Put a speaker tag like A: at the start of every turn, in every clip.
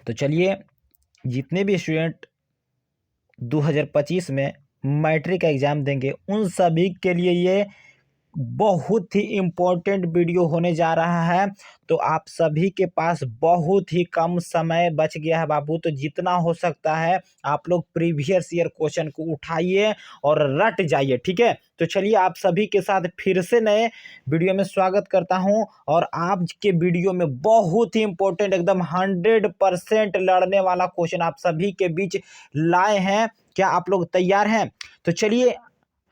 A: तो चलिए, जितने भी स्टूडेंट 2025 में मैट्रिक एग्ज़ाम देंगे उन सभी के लिए ये बहुत ही इम्पोर्टेंट वीडियो होने जा रहा है। तो आप सभी के पास बहुत ही कम समय बच गया है बाबू, तो जितना हो सकता है आप लोग प्रीवियस ईयर क्वेश्चन को उठाइए और रट जाइए, ठीक है। तो चलिए, आप सभी के साथ फिर से नए वीडियो में स्वागत करता हूं। और आज के वीडियो में बहुत ही इम्पोर्टेंट, एकदम 100% लड़ने वाला क्वेश्चन आप सभी के बीच लाए हैं। क्या आप लोग तैयार हैं? तो चलिए,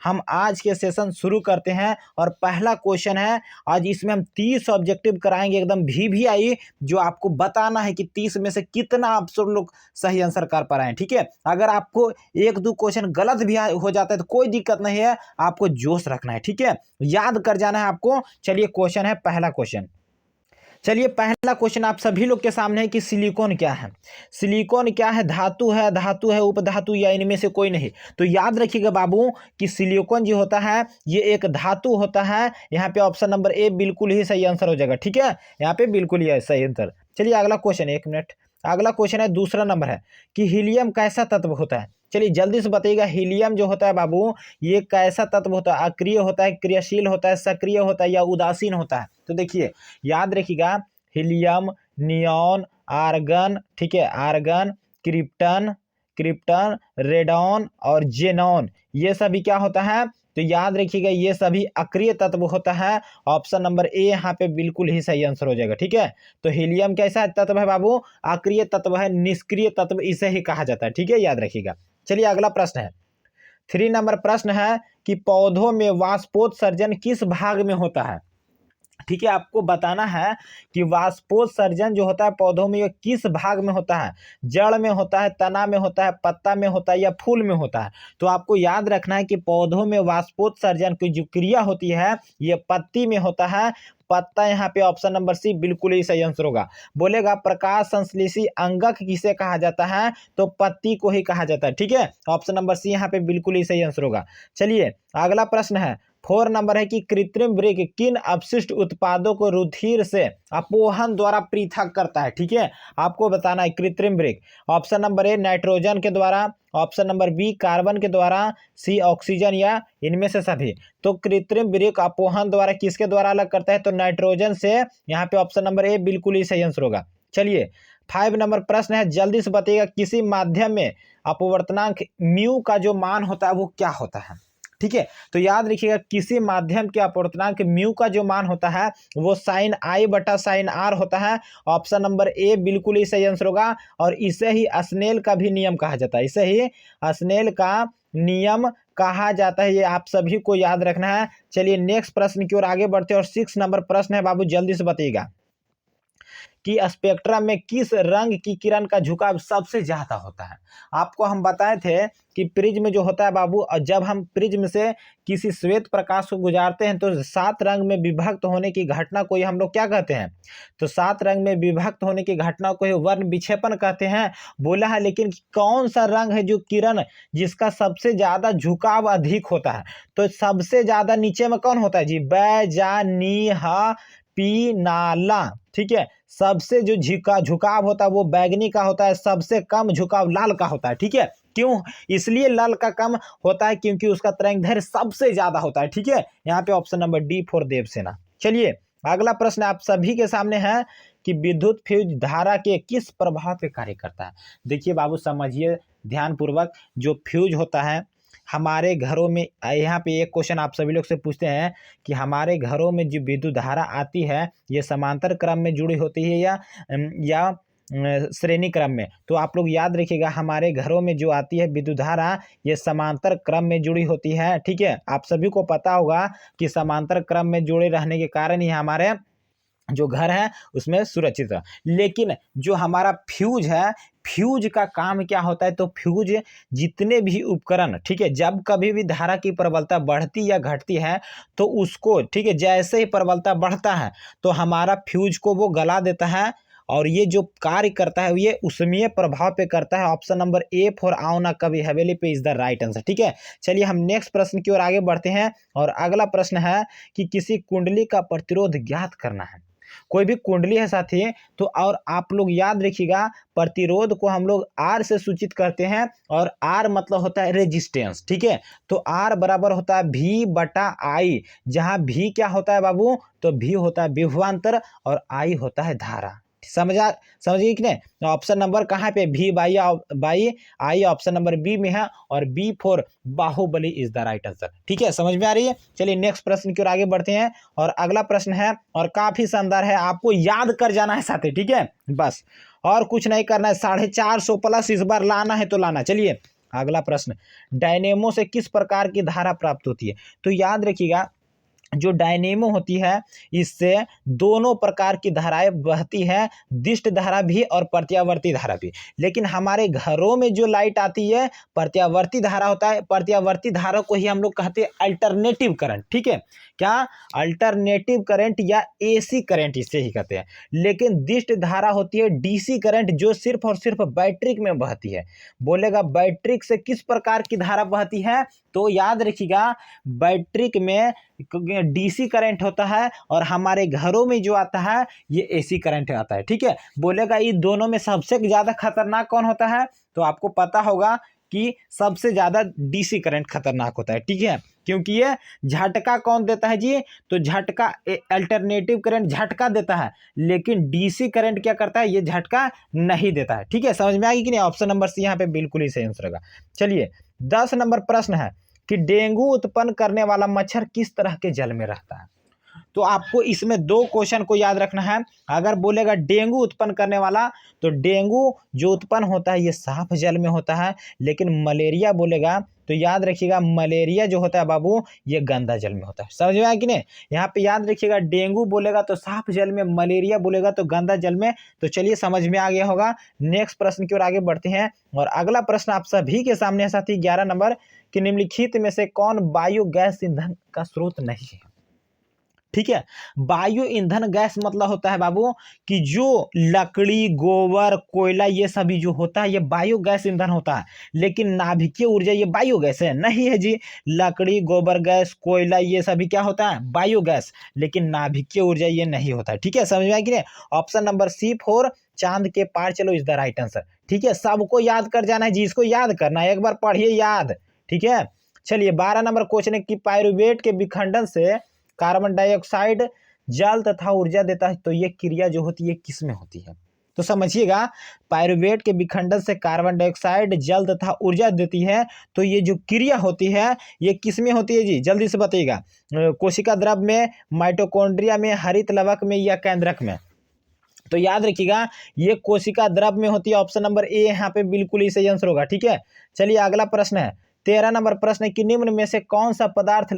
A: हम आज के सेशन शुरू करते हैं। और पहला क्वेश्चन है, आज इसमें हम 30 ऑब्जेक्टिव कराएंगे, एकदम VVI, जो आपको बताना है कि 30 में से कितना आप सब लोग सही आंसर कर पा रहे हैं, ठीक है। अगर आपको एक दो क्वेश्चन गलत भी हो जाता है तो कोई दिक्कत नहीं है, आपको जोश रखना है, ठीक है, याद कर जाना है आपको। चलिए, क्वेश्चन है, पहला क्वेश्चन। चलिए, पहला क्वेश्चन आप सभी लोग के सामने है कि सिलिकॉन क्या है। सिलिकॉन क्या है? धातु है, उपधातु, या इनमें से कोई नहीं। तो याद रखिएगा बाबू कि सिलिकॉन जो होता है ये एक धातु होता है। यहाँ पे ऑप्शन नंबर ए बिल्कुल ही सही आंसर हो जाएगा, ठीक है, यहाँ पे बिल्कुल ही सही आंसर। चलिए, अगला क्वेश्चन, 1 मिनट। अगला क्वेश्चन है, दूसरा नंबर है कि हीलियम कैसा तत्व होता है। चलिए जल्दी से बताइएगा, हीलियम जो होता है बाबू ये कैसा तत्व होता है? अक्रिय होता है, क्रियाशील होता है, सक्रिय होता है, या उदासीन होता है? तो देखिए, याद रखिएगा, हीलियम, नियॉन, आर्गन, ठीक है, आर्गन, क्रिप्टन, रेडॉन और जेनॉन, ये सभी क्या होता है? तो याद रखिएगा, ये सभी अक्रिय तत्व होता है। ऑप्शन नंबर ए यहाँ पे बिल्कुल ही सही आंसर हो जाएगा, ठीक है। तो हीलियम कैसा तत्व है बाबू? अक्रिय तत्व है, निष्क्रिय तत्व इसे ही कहा जाता है, ठीक है, याद रखिएगा। चलिए, अगला प्रश्न है, 3 नंबर प्रश्न है कि पौधों में वाष्पोत्सर्जन किस भाग में होता है, ठीक है। आपको बताना है कि वाष्पोत्सर्जन जो होता है पौधों में, ये किस भाग में होता है? जड़ में होता है, तना में होता है, पत्ता में होता है, या फूल में होता है? तो आपको याद रखना है कि पौधों में वाष्पोत्सर्जन की जो क्रिया होती है ये पत्ती में होता है। पत्ता, यहाँ पे ऑप्शन नंबर सी बिल्कुल ही सही आंसर होगा। बोलेगा प्रकाश संश्लेषी अंगक किसे कहा जाता है? तो पत्ती को ही कहा जाता है, ठीक है। ऑप्शन नंबर सी यहाँ पे बिल्कुल ही सही आंसर होगा। चलिए, अगला प्रश्न है, 4 नंबर है कि कृत्रिम वृक्क किन अपशिष्ट उत्पादों को रुधिर से अपोहन द्वारा पृथक करता है, ठीक है। आपको बताना है कृत्रिम वृक्क। ऑप्शन नंबर ए नाइट्रोजन के द्वारा, ऑप्शन नंबर बी कार्बन के द्वारा, सी ऑक्सीजन, या इनमें से सभी। तो कृत्रिम वृक्क अपोहन द्वारा किसके द्वारा अलग करता है? तो नाइट्रोजन से। यहाँ पे ऑप्शन नंबर ए बिल्कुल ही सही आंसर होगा। चलिए, 5 नंबर प्रश्न है, जल्दी से बताइएगा, किसी माध्यम में अपवर्तनांक म्यू का जो मान होता है वो क्या होता है, ठीक है। तो याद रखिएगा, किसी माध्यम के अपवर्तनांक म्यू का जो मान होता है वो sin I बटा sin R होता है। ऑप्शन नंबर ए बिल्कुल ही सही आंसर होगा। और इसे ही स्नेल का भी नियम कहा जाता है, इसे ही स्नेल का नियम कहा जाता है, ये आप सभी को याद रखना है। चलिए, नेक्स्ट प्रश्न की ओर आगे बढ़ते हैं। और 6 नंबर प्रश्न है बाबू, जल्दी से बताइएगा कि स्पेक्ट्रम में किस रंग की किरण का झुकाव सबसे ज्यादा होता है। आपको हम बताए थे कि प्रिज्म जो होता है बाबू, जब हम प्रिज्म से किसी श्वेत प्रकाश को गुजारते हैं तो 7 रंग में विभक्त होने की घटना को ही हम लोग क्या कहते हैं? तो 7 रंग में विभक्त होने की घटना को ही वर्ण विक्षेपण कहते हैं। बोला है, लेकिन कौन सा रंग है जो किरण जिसका सबसे ज्यादा झुकाव अधिक होता है? तो सबसे ज्यादा नीचे में कौन होता है जी? बैजानीहा पीनाला, ठीक है। सबसे जो झुकाव होता है वो बैगनी का होता है, सबसे कम झुकाव लाल का होता है, ठीक है। क्यों? इसलिए लाल का कम होता है क्योंकि उसका तरंगदैर्घ्य सबसे ज्यादा होता है, ठीक है। यहाँ पे option number D for Devsena. चलिए, अगला प्रश्न आप सभी के सामने है कि विद्युत फ्यूज धारा के किस प्रभाव पे कार्य करता है। देखिए बाबू, समझिए ध्यानपूर्वक, जो फ्यूज होता है हमारे घरों में, यहाँ पे एक क्वेश्चन आप सभी लोग से पूछते हैं कि हमारे घरों में जो विद्युत धारा आती है ये समांतर क्रम में जुड़ी होती है या श्रेणी क्रम में? तो आप लोग याद रखिएगा, हमारे घरों में जो आती है विद्युत धारा ये समांतर क्रम में जुड़ी होती है, ठीक है। आप सभी को पता होगा कि समांतर क्रम में जुड़े रहने के कारण ही हमारे जो घर है उसमें सुरक्षित है। लेकिन जो हमारा फ्यूज है, फ्यूज का काम क्या होता है? तो फ्यूज जितने भी उपकरण, ठीक है, जब कभी भी धारा की प्रबलता बढ़ती या घटती है तो उसको, ठीक है, जैसे ही प्रबलता बढ़ता है तो हमारा फ्यूज को वो गला देता है। और ये जो कार्य करता है ये ऊष्मीय प्रभाव पे करता है। ऑप्शन नंबर ए फॉर आओ ना कभी हवेली पे इज द राइट आंसर, ठीक है। चलिए, हम नेक्स्ट प्रश्न की ओर आगे बढ़ते हैं। और अगला प्रश्न है कि किसी कुंडली का प्रतिरोध ज्ञात करना है। कोई भी कुंडली है साथी, तो और आप लोग याद रखिएगा प्रतिरोध को हम लोग आर से सूचित करते हैं और आर मतलब होता है रेजिस्टेंस। ठीक है, तो आर बराबर होता है V बटा आई, जहां V क्या होता है बाबू, तो V होता है विभवांतर और आई होता है धारा। समझिए कि नहीं। ऑप्शन नंबर कहाँ पे, V by I option number B में है और B for Baahubali is the right answer. ठीक है, समझ में आ रही है। चलिए नेक्स्ट प्रश्न की ओर आगे बढ़ते हैं और अगला प्रश्न है और काफी शानदार है, आपको याद कर जाना है साथी। ठीक है, बस और कुछ नहीं करना है, 450 प्लस इस बार लाना है तो लाना। चलिए अगला प्रश्न, डायनेमो से किस प्रकार की धारा प्राप्त होती है। तो याद रखिएगा जो डायनेमो होती है इससे दोनों प्रकार की धाराएं बहती है, दिष्ट धारा भी और प्रत्यावर्ती धारा भी। लेकिन हमारे घरों में जो लाइट आती है प्रत्यावर्ती धारा होता है, प्रत्यावर्ती धारा को ही हम लोग कहते हैं अल्टरनेटिव करंट। ठीक है, क्या अल्टरनेटिव करंट या एसी करंट इसे ही कहते हैं। लेकिन दिष्ट धारा होती है डीसी करंट, जो सिर्फ और सिर्फ बैटरी में बहती है। बोलेगा बैटरी से किस प्रकार की धारा बहती है, तो याद रखिएगा बैटरी में डीसी करंट होता है और हमारे घरों में जो आता है ये एसी करंट आता है। ठीक है, बोलेगा ये दोनों में सबसे ज्यादा खतरनाक कौन होता है, तो आपको पता होगा कि सबसे ज्यादा डीसी करंट खतरनाक होता है। ठीक है, क्योंकि ये झटका कौन देता है जी, तो झटका अल्टरनेटिव करंट झटका देता है, लेकिन डीसी करंट क्या करता है, ये झटका नहीं देता है। ठीक है, समझ में आ गई कि नहीं। ऑप्शन नंबर सी यहाँ पे बिल्कुल ही सही आंसर होगा। चलिए 10 नंबर प्रश्न है कि डेंगू उत्पन्न करने वाला मच्छर किस तरह के जल में रहता है। तो आपको इसमें दो क्वेश्चन को याद रखना है। अगर बोलेगा डेंगू उत्पन्न करने वाला, तो डेंगू जो उत्पन्न होता है ये साफ जल में होता है, लेकिन मलेरिया बोलेगा तो याद रखिएगा मलेरिया जो होता है बाबू ये गंदा जल में होता है। समझ में आया कि नहीं। यहाँ पे याद रखिएगा डेंगू बोलेगा तो साफ जल में, मलेरिया बोलेगा तो गंदा जल में। तो चलिए समझ में आ गया होगा। नेक्स्ट प्रश्न की ओर आगे बढ़ते हैं और अगला प्रश्न आप सभी के सामने है साथी 11 नंबर कि निम्नलिखित में से कौन बायोगैस ईंधन का स्रोत नहीं है। ठीक है, बायो ईंधन गैस मतलब होता है बाबू कि जो लकड़ी, गोबर, कोयला ये सभी जो होता है ये बायोगैस ईंधन होता है। लेकिन नाभिकीय ऊर्जा ये बायोगैस है नहीं है जी। लकड़ी, गोबर गैस, कोयला ये सभी क्या होता है, बायोगैस, लेकिन नाभिकीय ऊर्जा ये नहीं होता है। ठीक है, समझ में आया कि नहीं। ऑप्शन नंबर सी फॉर चांद के पार चलो इज द राइट आंसर। ठीक है, सबको याद कर जाना है जी, इसको याद करना है, एक बार पढ़िए याद। ठीक है, चलिए 12 नंबर क्वेश्चन है कि पायरुवेट के विखंडन से कार्बन डाइऑक्साइड जल तथा ऊर्जा देता है, तो ये क्रिया जो होती है किस में होती है। तो समझिएगा पायरुवेट के विखंडन से कार्बन डाइऑक्साइड जल तथा ऊर्जा देती है, तो ये जो क्रिया होती है ये किस में होती है जी, जल्दी से बताइएगा। कोशिका द्रव में, माइटोकॉन्ड्रिया में, हरित लवक में या केंद्रक में। तो याद रखिएगा ये कोशिका द्रव में होती है। ऑप्शन नंबर ए यहाँ पे बिल्कुल ही सही आंसर होगा। ठीक है, चलिए अगला प्रश्न है 13 नंबर प्रश्न है कि निम्न में से कौन सा पदार्थ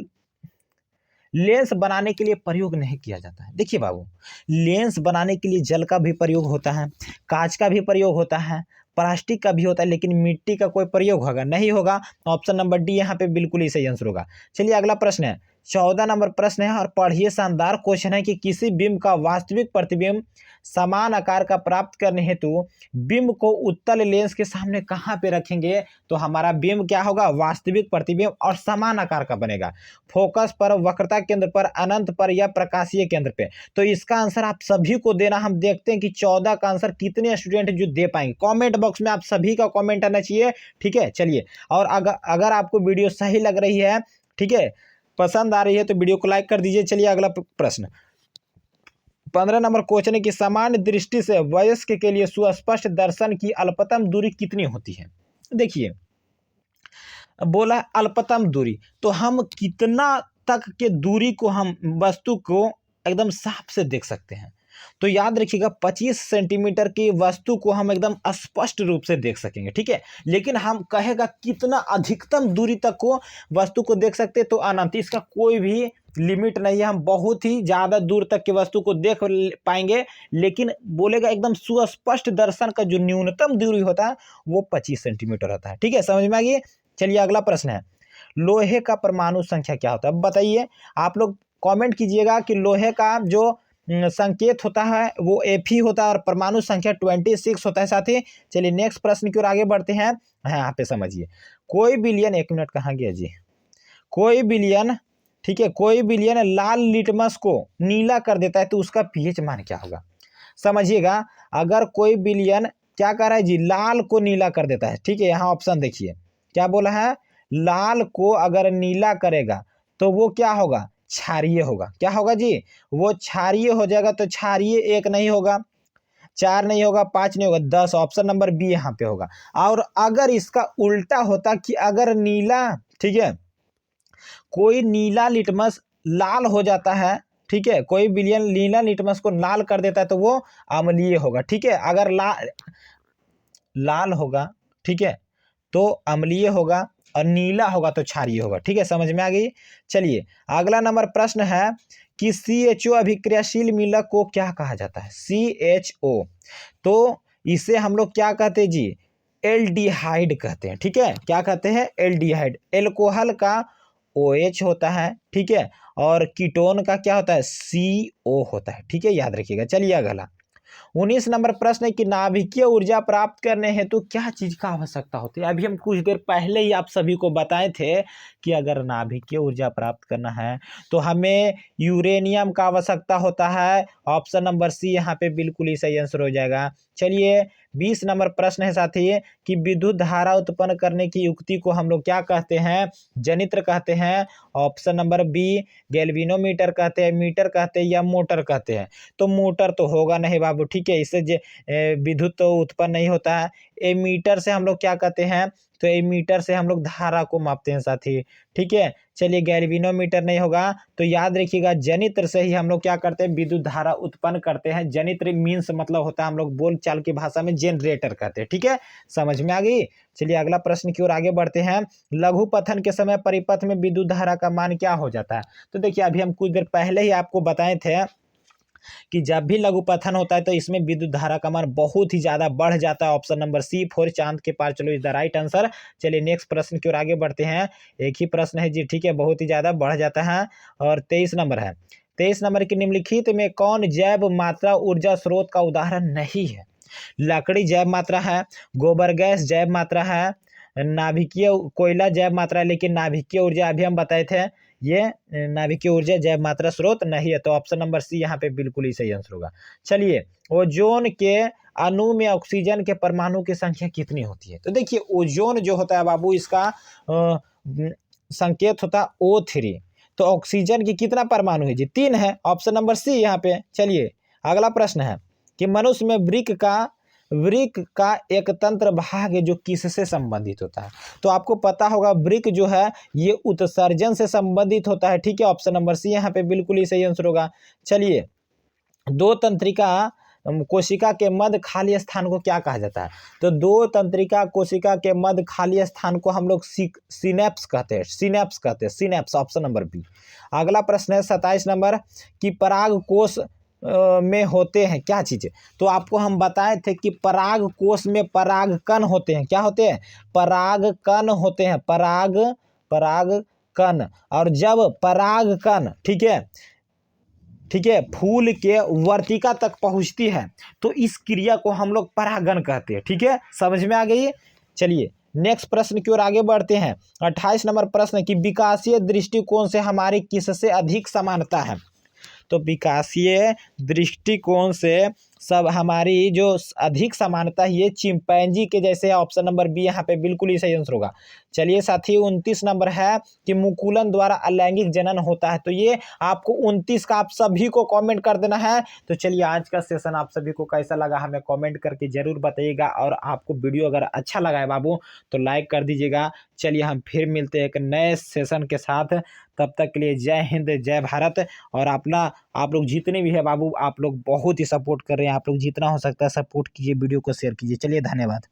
A: लेंस बनाने के लिए प्रयोग नहीं किया जाता है। देखिए बाबू, लेंस बनाने के लिए जल का भी प्रयोग होता है, कांच का भी प्रयोग होता है, प्लास्टिक का भी होता है, लेकिन मिट्टी का कोई प्रयोग होगा नहीं होगा। ऑप्शन नंबर डी यहाँ पे बिल्कुल ही सही आंसर होगा। चलिए अगला प्रश्न है 14 नंबर प्रश्न है और पढ़िए, शानदार क्वेश्चन है कि किसी बिंब का वास्तविक प्रतिबिंब समान आकार का प्राप्त करने हेतु बिंब को उत्तल लेंस के सामने कहाँ पे रखेंगे, तो हमारा बिंब क्या होगा, वास्तविक प्रतिबिंब और समान आकार का बनेगा। फोकस पर, वक्रता केंद्र पर, अनंत पर या प्रकाशीय केंद्र पे। तो इसका आंसर आप सभी को देना। हम देखते हैं कि 14 का आंसर कितने स्टूडेंट जो दे पाएंगे। कमेंट बॉक्स में आप सभी का कमेंट आना चाहिए। ठीक है, चलिए और अगर आपको वीडियो सही लग रही है, ठीक है, पसंद आ रही है तो वीडियो को लाइक कर दीजिए। चलिए अगला प्रश्न 15 नंबर क्वेश्चन है कि सामान्य दृष्टि से वयस्क के लिए सुस्पष्ट दर्शन की अल्पतम दूरी कितनी होती है। देखिए बोला अल्पतम दूरी, तो हम कितना तक के दूरी को हम वस्तु को एकदम साफ से देख सकते हैं। तो याद रखिएगा 25 सेंटीमीटर की वस्तु को हम एकदम स्पष्ट रूप से देख सकेंगे। ठीक है, लेकिन हम कहेगा कितना अधिकतम दूरी तक को वस्तु को देख सकते, तो अनंत, इसका कोई भी लिमिट नहीं है। हम बहुत ही ज़्यादा दूर तक की वस्तु को देख पाएंगे, लेकिन बोलेगा एकदम सुस्पष्ट दर्शन का जो न्यूनतम दूरी होता है वो 25 सेंटीमीटर होता है। ठीक है, समझ में आ गई। चलिए अगला प्रश्न है लोहे का परमाणु संख्या क्या होता है, बताइए। आप लोग कमेंट कीजिएगा कि लोहे का जो संकेत होता है वो Fe होता है और परमाणु संख्या 26 होता है साथी। चलिए नेक्स्ट प्रश्न की ओर आगे बढ़ते हैं। यहाँ पे समझिए, कोई बिलियन, एक मिनट कहाँ गया जी, कोई बिलियन ठीक है, कोई विलयन लाल लिटमस को नीला कर देता है तो उसका पीएच मान क्या होगा। समझिएगा, अगर कोई विलयन क्या कर रहा है जी, लाल को नीला कर देता है, ठीक है, यहाँ ऑप्शन देखिए क्या बोला है, लाल को अगर नीला करेगा तो वो क्या होगा, क्षारीय होगा। क्या होगा जी, वो क्षारीय हो जाएगा। तो क्षारीय 1 नहीं होगा, 4 नहीं होगा, 5 नहीं होगा, 10। ऑप्शन नंबर बी यहाँ पे होगा। और अगर इसका उल्टा होता कि अगर नीला, ठीक है, कोई नीला लिटमस लाल हो जाता है, ठीक है, कोई विलयन नीला लिटमस को लाल कर देता है तो वो अम्लीय होगा। ठीक है, अगर लाल होगा, ठीक है, तो अम्लीय होगा, और नीला होगा तो क्षारीय होगा। ठीक है, समझ में आ गई। चलिए अगला नंबर प्रश्न है कि CHO अभिक्रियाशील मिलक को क्या कहा जाता है। CHO, तो इसे हम लोग क्या कहते हैं जी, एल्डिहाइड कहते हैं। ठीक है, क्या कहते हैं, एल्डिहाइड। एल्कोहल का OH होता है, ठीक है, और कीटोन का क्या होता है, CO होता है। ठीक है, याद रखिएगा। चलिए अगला 19 नंबर प्रश्न है कि नाभिकीय ऊर्जा प्राप्त करने हेतु क्या चीज का आवश्यकता होती है। अभी हम कुछ देर पहले ही आप सभी को बताए थे कि अगर नाभिकीय ऊर्जा प्राप्त करना है तो हमें यूरेनियम का आवश्यकता होता है। ऑप्शन नंबर सी यहाँ पे बिल्कुल ही सही आंसर हो जाएगा। चलिए 20 नंबर प्रश्न है साथी कि विद्युत धारा उत्पन्न करने की युक्ति को हम लोग क्या कहते हैं, जनित्र कहते हैं। ऑप्शन नंबर बी, गैल्वेनोमीटर कहते हैं, मीटर कहते हैं, या मोटर कहते हैं। तो मोटर तो होगा नहीं बाबू, ठीक है, इससे विद्युत तो उत्पन्न नहीं होता है। एमीटर से हम लोग क्या कहते हैं, तो एमीटर से हम लोग धारा को मापते हैं साथी। ठीक है, चलिए गैल्वेनोमीटर नहीं होगा, तो याद रखिएगा जनित्र से ही हम लोग क्या करते हैं, विद्युत धारा उत्पन्न करते हैं। जनित्र मीन्स मतलब होता है, हम लोग बोल चाल की भाषा में जनरेटर कहते हैं। ठीक है, समझ में आ गई। चलिए अगला प्रश्न की ओर आगे बढ़ते हैं। लघु पथन के समय परिपथ में विद्युत धारा का मान क्या हो जाता है। तो देखिए अभी हम कुछ देर पहले ही आपको बताए थे कि जब भी लघु पथन होता है तो इसमें विद्युत धारा का मान बहुत ही ज्यादा बढ़ जाता है। ऑप्शन नंबर सी 4, चांद के पार चलो, इज द राइट आंसर। चलिए नेक्स्ट प्रश्न की ओर आगे बढ़ते हैं। एक ही प्रश्न है जी, ठीक है, बहुत ही ज्यादा बढ़ जाता है। और 23 नंबर है। 23 नंबर की निम्नलिखित में कौन जैव मात्रा ऊर्जा स्रोत का उदाहरण नहीं है। लकड़ी जैव मात्रा है, गोबर गैस जैव मात्रा है, नाभिकीय कोयला जैव मात्रा है, लेकिन नाभिकीय ऊर्जा अभी हम बताए थे ये नाभिकीय ऊर्जा जैव मात्रा स्रोत नहीं है। तो ऑप्शन नंबर सी यहाँ पे बिल्कुल ही सही आंसर होगा। चलिए ओजोन के अणु में ऑक्सीजन के परमाणु की संख्या कितनी होती है। तो देखिए ओजोन जो होता है बाबू, इसका संकेत होता है O3। तो ऑक्सीजन की कितना परमाणु है जी, 3 है। ऑप्शन नंबर सी यहाँ पे। चलिए अगला प्रश्न है कि मनुष्य में वृक्क का एक तंत्र भाग है जो किससे संबंधित होता है। तो आपको पता होगा वृक्क जो है ये उत्सर्जन से संबंधित होता है। ठीक है, ऑप्शन नंबर सी यहाँ पे बिल्कुल ही सही आंसर होगा। चलिए दो तंत्रिका कोशिका के मध्य खाली स्थान को क्या कहा जाता है। तो दो तंत्रिका कोशिका के मध्य खाली स्थान को हम लोग सिनेप्स कहते हैं। Synapse, option number B. अगला प्रश्न है 27 नंबर कि पराग कोश में होते हैं क्या चीज़। तो आपको हम बताए थे कि पराग कोश में परागकण होते हैं। क्या होते हैं, परागकण होते हैं, परागकण। और जब परागकण, ठीक है, फूल के वर्तिका तक पहुंचती है तो इस क्रिया को हम लोग परागण कहते हैं। ठीक है, समझ में आ गई। चलिए नेक्स्ट प्रश्न की ओर आगे बढ़ते हैं। 28 नंबर प्रश्न कि विकासीय दृष्टिकोण से हमारी किससे अधिक समानता है। तो विकासीय दृष्टिकोण से सब हमारी जो अधिक समानता है ये चिंपैंजी के जैसे है। ऑप्शन नंबर बी यहाँ पे बिल्कुल ही सही आंसर होगा। चलिए साथी 29 नंबर है कि मुकुलन द्वारा अलैंगिक जनन होता है। तो ये आपको 29 का आप सभी को कमेंट कर देना है। तो चलिए आज का सेशन आप सभी को कैसा लगा हमें कमेंट करके जरूर बताइएगा, और आपको वीडियो अगर अच्छा लगा है बाबू तो लाइक कर दीजिएगा। चलिए हम फिर मिलते हैं एक नए सेशन के साथ, तब तक के लिए जय हिंद जय भारत। और आप लोग जितने भी है बाबू, आप लोग बहुत ही सपोर्ट कर रहे हैं, आप लोग जितना हो सकता है सपोर्ट कीजिए, वीडियो को शेयर कीजिए। चलिए धन्यवाद।